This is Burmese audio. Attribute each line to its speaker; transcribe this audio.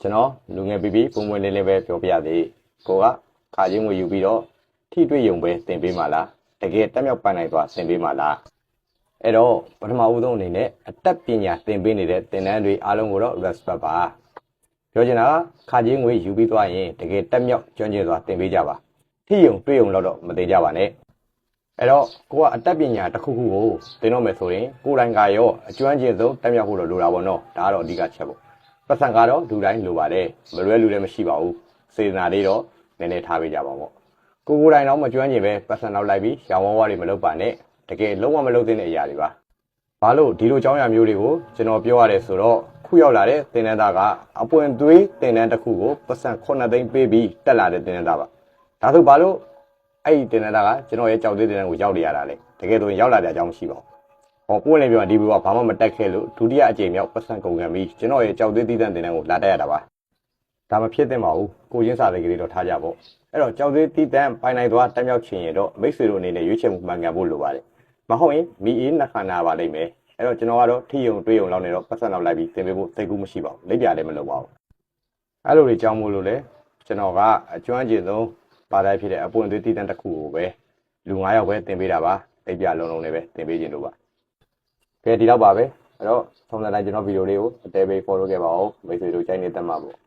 Speaker 1: ကျွန်တော်လူငယ်ပြီးပုံမွေးလေးလေးပဲပြောပြရသေးကိုကခါချင်းငွေယူပြီးတော့ထိတွေ့ရုံပဲသင်ပေးမှာလားတကယ်တက်မြောက်ပိုင်နိုင်သွားသင်ပေးမှာလားအဲ့တော့ပထမဦးဆုံးအနေနဲ့အတက်ပညာသင်ပေးနေတဲ့သင်တန်းတွေအားလုံးကိုတော့ respect ပါပြောချင်တာကခါချင်းငွေယူပြီးသွားရင်တကယ်တက်မြောက်ကျွမ်းကျင်စွာသင်ပေးကြပါထိရုံတွေ့ရုံတော့မသင်ကြပါနဲ့အဲ့တော့ကိုကအတက်ပညာတစ်ခုခုကိုသင်တော့မယ်ဆိုရင်ကိုယ်တိုင်ကရောအကျွမ်းကျင်ဆုံးတက်မြောက်ဖို့တော့လိုတာပေါ့နော်ဒါကတော့အဓိကချက်ပေါ့ပတ်စံကတော့လူတိုင်းလိုပါတယ်မလွဲလူလည်းမရှိပါဘူးစေတနာလေးတော့နည်းနည်းထားပေးကြပါပေါ့ကိုယ်တိုင်တော့မကျွမ်းကျင်ပဲပတ်စံတော့လိုက်ပြီးရောင်ဝါးဝါးတွေမလုပ်ပါနဲ့တကယ်လုံးဝမလုပ်သင့်တဲ့အရာတွေပါဘာလို့ဒီလိုအကြောင်းအရာမျိုးတွေကိုကျွန်တော်ပြောရတယ်ဆိုတော့ခုရောက်လာတဲ့သင်တန်းသားကအပွင့်သွေးသင်တန်းတစ်ခုကိုပတ်စံ9သိန်းပေးပြီးတက်လာတဲ့သင်တန်းသားပါဒါဆိုဘာလို့အဲ့ဒီသင်တန်းသားကကျွန်တော်ရဲ့ကြောက်သေးသင်တန်းကိုရောက်နေရတာလေတကယ်ဆိုရင်ရောက်လာတဲ့အကြောင်းမရှိပါဘူးဟောပွင့်လင်းပြောဒီဘက်ကဘာမှမတက်ခဲ့လို့ဒုတိယအကြိမ်မြောက်ပတ်စံကုန်ခံပြီးကျွန်တော်ရဲ့ကြောက်သေးသီးသန့်သင်တန်းကိုလာတက်ရတာပါဒါမဖြစ်သင့်ပါဘူးကိုချင်းစာလေးကလေးတော့ထားကြပေါ့အဲ့တော့ကြောက်သေးသီးသန့်ပိုင်နိုင်သွားတက်မြောက်ချင်ရင်တော့မိတ်ဆွေတို့အနေနဲ့ရွေးချယ်မှုမှန်ကန်ဖို့လိုပါတယ်မဟုတ်ရင်မီအေးနှခါနာပါလိမ့်မယ်အဲ့တော့ကျွန်တော်ကတော့ထိယုံတွေးယုံလောက်နေတော့ပတ်စံလောက်လိုက်ပြီးသင်ပေးဖို့သိကူးမရှိပါဘူးလက်ပြလည်းမလုပ်ပါဘူးအဲ့လိုတွေကြောင်းမို့လို့လေကျွန်တော်ကအကျွမ်းကျင်ဆုံးပါတိုင်းဖြစ်တဲ့အပွင့်သွေးသီးသန့်တစ်ခုကိုပဲလူ9ယောက်ပဲသင်ပေးတာပါလက်ပြလုံးလုံးလေးပဲသင်ပေးခြင်းလို့ပါကဲဒီတော့ပါပဲအဲ့တော့ဆုံးသက်တိုင်းကျွန်တော်ဗီဒီယိုလေးကိုအသေးပေး follow ခဲ့ပါဦးမိတ်ဆွေတို့ကြိုက်နေတတ်မှာပေါ့